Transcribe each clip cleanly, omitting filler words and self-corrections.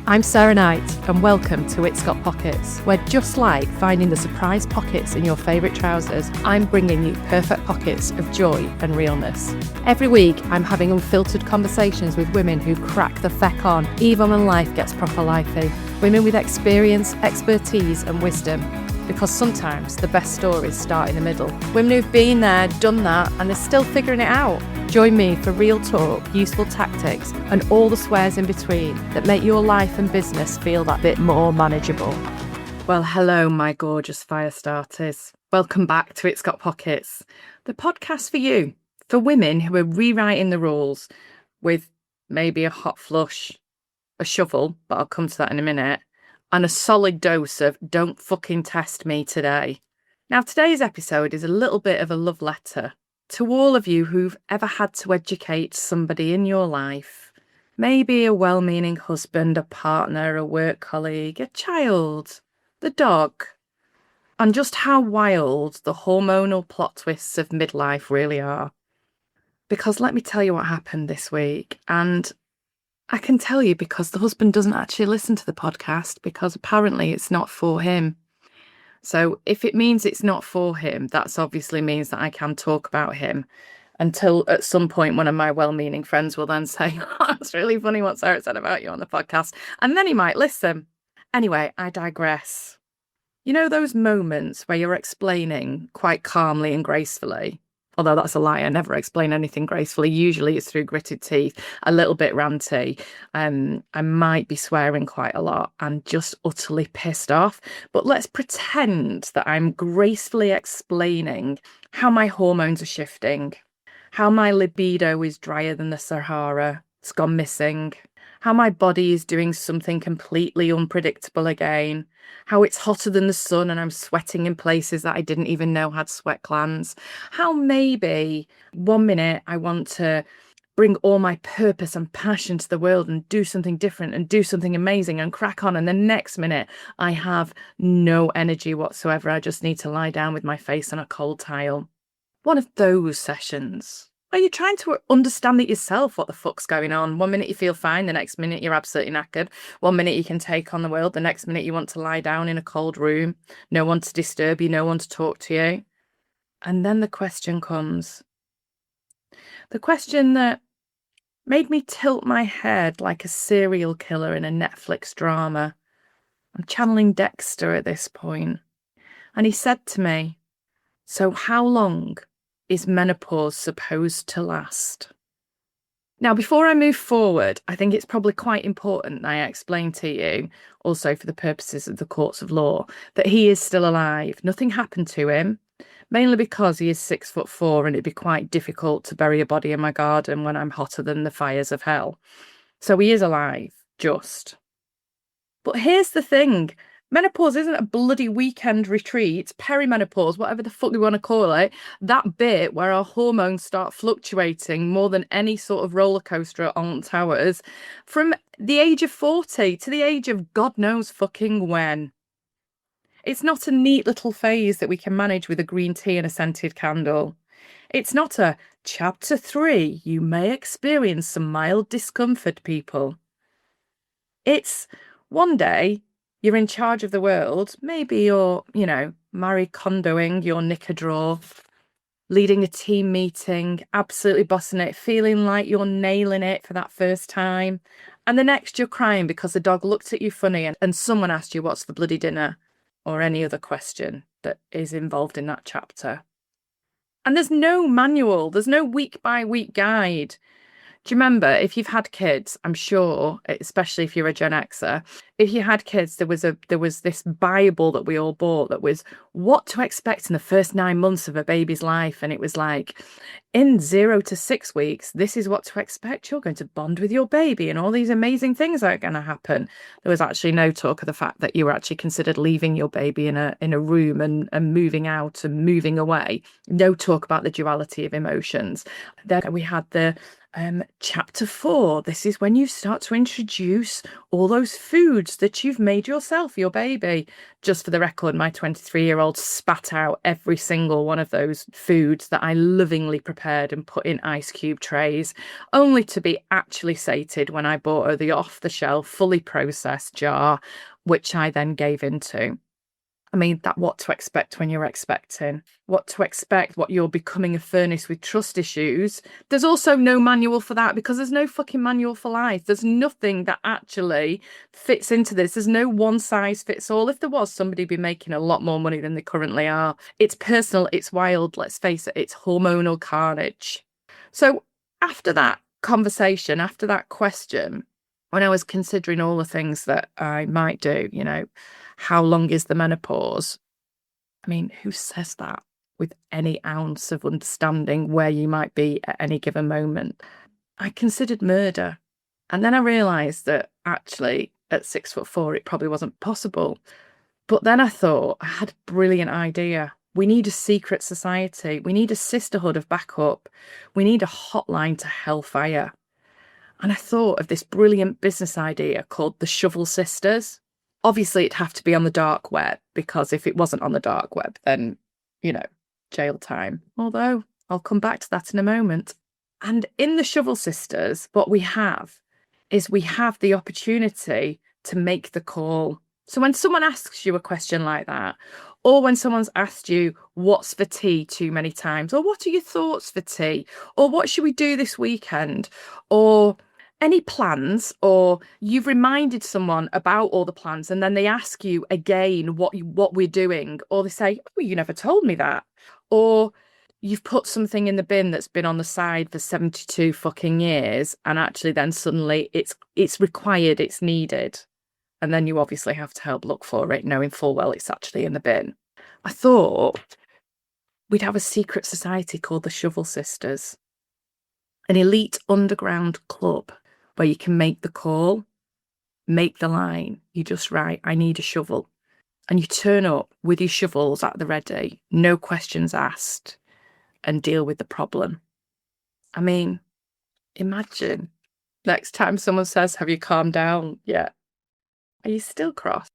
I'm Sarah Knight, and welcome to It's Got Pockets, where just like finding the surprise pockets in your favourite trousers, I'm bringing you perfect pockets of joy and realness. Every week, I'm having unfiltered conversations with women who crack the feck on, even when life gets proper lifey. Women with experience, expertise and wisdom. Because sometimes the best stories start in the middle. Women who've been there, done that, and are still figuring it out. Join me for real talk, useful tactics, and all the swears in between that make your life and business feel that bit more manageable. Well, hello, my gorgeous fire starters. Welcome back to It's Got Pockets, the podcast for you, for women who are rewriting the rules with maybe a hot flush, a shovel, but I'll come to that in a minute, and a solid dose of don't fucking test me today. Now, today's episode is a little bit of a love letter to all of you who've ever had to educate somebody in your life, maybe a well-meaning husband, a partner, a work colleague, a child, the dog, on just how wild the hormonal plot twists of midlife really are. Because let me tell you what happened this week, and I can tell you because the husband doesn't actually listen to the podcast because apparently it's not for him. So if it means it's not for him, that's obviously means that I can talk about him until at some point one of my well-meaning friends will then say, oh, it's really funny what Sarah said about you on the podcast. And then he might listen. Anyway, I digress. You know those moments where you're explaining quite calmly and gracefully? Although that's a lie, I never explain anything gracefully. Usually it's through gritted teeth, a little bit ranty. I might be swearing quite a lot and just utterly pissed off. But let's pretend that I'm gracefully explaining how my hormones are shifting, how my libido is drier than the Sahara, it's gone missing, how my body is doing something completely unpredictable again, how it's hotter than the sun and I'm sweating in places that I didn't even know had sweat glands, how maybe 1 minute I want to bring all my purpose and passion to the world and do something different and do something amazing and crack on, and the next minute I have no energy whatsoever. I just need to lie down with my face on a cold tile. One of those sessions. Are you trying to understand it yourself, what the fuck's going on? 1 minute you feel fine, the next minute you're absolutely knackered. 1 minute you can take on the world, the next minute you want to lie down in a cold room, no one to disturb you, no one to talk to you. And then the question comes. The question that made me tilt my head like a serial killer in a Netflix drama. I'm channeling Dexter at this point. And he said to me, so how long is menopause supposed to last? Now, before I move forward, I think it's probably quite important that I explain to you, also for the purposes of the courts of law, that he is still alive. Nothing happened to him, mainly because he is 6'4" and it'd be quite difficult to bury a body in my garden when I'm hotter than the fires of hell. So he is alive, just. But here's the thing. Menopause isn't a bloody weekend retreat, perimenopause, whatever the fuck we want to call it, that bit where our hormones start fluctuating more than any sort of rollercoaster on towers from the age of 40 to the age of God knows fucking when. It's not a neat little phase that we can manage with a green tea and a scented candle. It's not a chapter 3, you may experience some mild discomfort, people. It's one day you're in charge of the world. Maybe you're, Marie Kondoing your knicker drawer, leading a team meeting, absolutely bossing it, feeling like you're nailing it for that first time. And the next you're crying because the dog looked at you funny and someone asked you what's for bloody dinner or any other question that is involved in that chapter. And there's no manual. There's no week by week guide. Do you remember, if you've had kids, I'm sure, especially if you're a Gen Xer, if you had kids, there was this Bible that we all bought that was what to expect in the first 9 months of a baby's life. And it was like, in 0 to 6 weeks, this is what to expect. You're going to bond with your baby and all these amazing things are going to happen. There was actually no talk of the fact that you were actually considered leaving your baby in a room and moving out and moving away. No talk about the duality of emotions. Then we had the Chapter 4, this is when you start to introduce all those foods that you've made yourself, your baby. Just for the record, my 23-year-old spat out every single one of those foods that I lovingly prepared and put in ice cube trays, only to be actually sated when I bought her the off-the-shelf, fully processed jar, which I then gave into. I mean, that what to expect when you're expecting, what to expect, what you're becoming a furnace with trust issues. There's also no manual for that because there's no fucking manual for life. There's nothing that actually fits into this. There's no one size fits all. If there was, somebody'd be making a lot more money than they currently are. It's personal, it's wild, let's face it, it's hormonal carnage. So after that conversation, after that question, when I was considering all the things that I might do, how long is the menopause? I mean, who says that with any ounce of understanding where you might be at any given moment? I considered murder. And then I realised that actually at 6'4", it probably wasn't possible. But then I thought, I had a brilliant idea. We need a secret society. We need a sisterhood of backup. We need a hotline to hellfire. And I thought of this brilliant business idea called the Shovel Sisters. Obviously, it'd have to be on the dark web, because if it wasn't on the dark web, then, jail time. Although, I'll come back to that in a moment. And in the Shovel Sisters, what we have is we have the opportunity to make the call. So when someone asks you a question like that, or when someone's asked you, what's for tea too many times, or what are your thoughts for tea, or what should we do this weekend, or any plans, or you've reminded someone about all the plans and then they ask you again what we're doing, or they say, oh, you never told me that, or you've put something in the bin that's been on the side for 72 fucking years and actually then suddenly it's required, it's needed, and then you obviously have to help look for it knowing full well it's actually in the bin. I thought we'd have a secret society called the Shovel Sisters, an elite underground club where you can make the call, make the line. You just write, I need a shovel. And you turn up with your shovels at the ready, no questions asked, and deal with the problem. I mean, imagine next time someone says, have you calmed down yet? Are you still cross?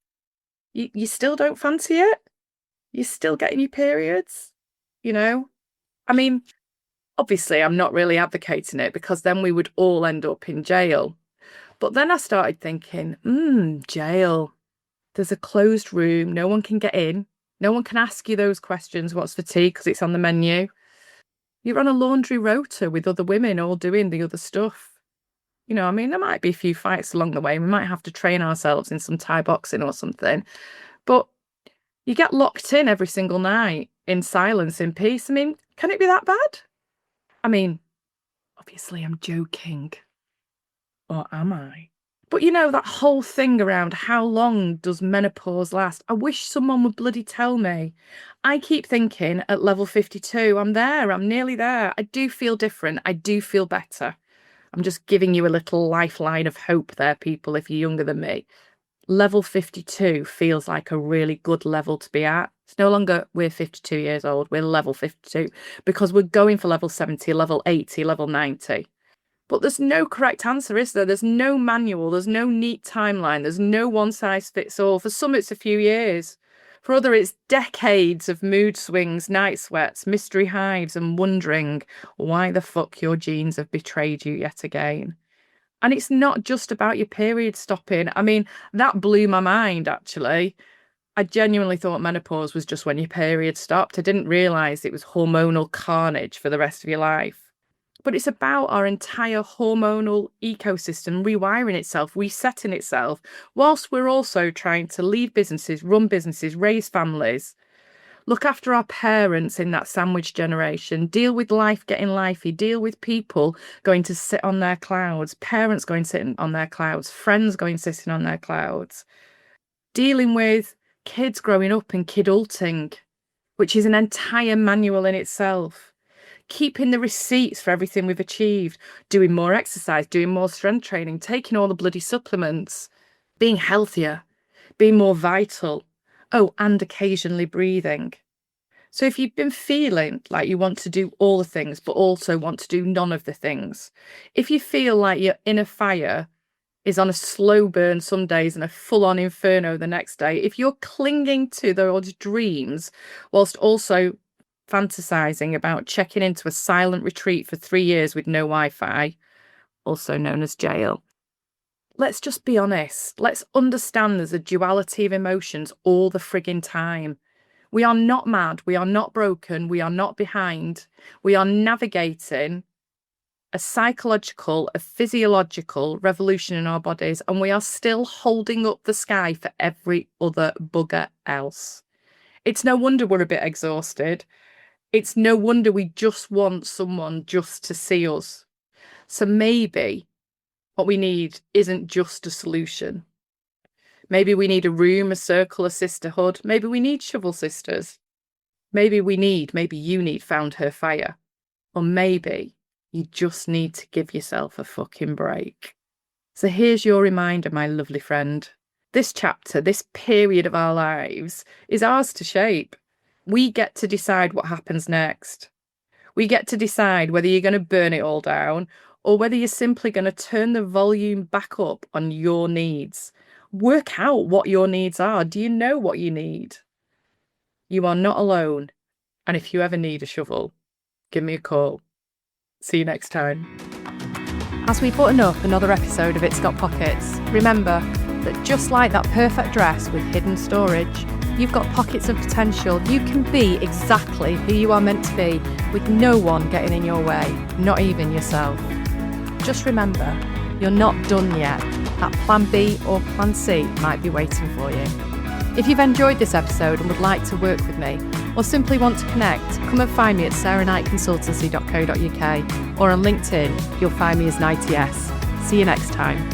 You still don't fancy it? You're still getting your periods? I mean, obviously, I'm not really advocating it because then we would all end up in jail. But then I started thinking, jail. There's a closed room. No one can get in. No one can ask you those questions. What's for tea? Because it's on the menu. You're on a laundry rota with other women all doing the other stuff. There might be a few fights along the way. We might have to train ourselves in some Thai boxing or something. But you get locked in every single night in silence, in peace. I mean, can it be that bad? I mean, obviously I'm joking. Or am I? But that whole thing around how long does menopause last? I wish someone would bloody tell me. I keep thinking at level 52, I'm there, I'm nearly there. I do feel different. I do feel better. I'm just giving you a little lifeline of hope there, people, if you're younger than me. Level 52 feels like a really good level to be at. It's no longer we're 52 years old, we're level 52, because we're going for level 70, level 80, level 90. But there's no correct answer, is there? There's no manual, there's no neat timeline, there's no one size fits all. For some, it's a few years. For others, it's decades of mood swings, night sweats, mystery hives, and wondering why the fuck your genes have betrayed you yet again. And it's not just about your period stopping. I mean, that blew my mind, actually. I genuinely thought menopause was just when your period stopped. I didn't realise it was hormonal carnage for the rest of your life. But it's about our entire hormonal ecosystem rewiring itself, resetting itself, whilst we're also trying to lead businesses, run businesses, raise families, look after our parents in that sandwich generation, deal with life getting lifey, deal with people going to sit on their clouds, parents going sitting on their clouds, friends going sitting on their clouds, dealing with kids growing up and kidulting, which is an entire manual in itself. Keeping the receipts for everything we've achieved, doing more exercise, doing more strength training, taking all the bloody supplements, being healthier, being more vital. Oh, and occasionally breathing. So if you've been feeling like you want to do all the things, but also want to do none of the things, if you feel like your inner fire is on a slow burn some days and a full-on inferno the next day, if you're clinging to those dreams whilst also fantasizing about checking into a silent retreat for 3 years with no Wi-Fi, also known as jail, let's just be honest. Let's understand there's a duality of emotions all the frigging time. We are not mad. We are not broken. We are not behind. We are navigating a psychological, a physiological revolution in our bodies, and we are still holding up the sky for every other bugger else. It's no wonder we're a bit exhausted. It's no wonder we just want someone just to see us. So maybe what we need isn't just a solution. Maybe we need a room, a circle, a sisterhood. Maybe we need shovel sisters. Maybe you need found her fire. Or maybe you just need to give yourself a fucking break. So here's your reminder, my lovely friend. This chapter, this period of our lives is ours to shape. We get to decide what happens next. We get to decide whether you're going to burn it all down or whether you're simply going to turn the volume back up on your needs. Work out what your needs are. Do you know what you need? You are not alone. And if you ever need a shovel, give me a call. See you next time. As we button up another episode of It's Got Pockets, remember that just like that perfect dress with hidden storage, you've got pockets of potential. You can be exactly who you are meant to be with no one getting in your way, not even yourself. Just remember, you're not done yet. That plan B or plan C might be waiting for you. If you've enjoyed this episode and would like to work with me, or simply want to connect, come and find me at sarahknightconsultancy.co.uk or on LinkedIn, you'll find me as Nighty S. See you next time.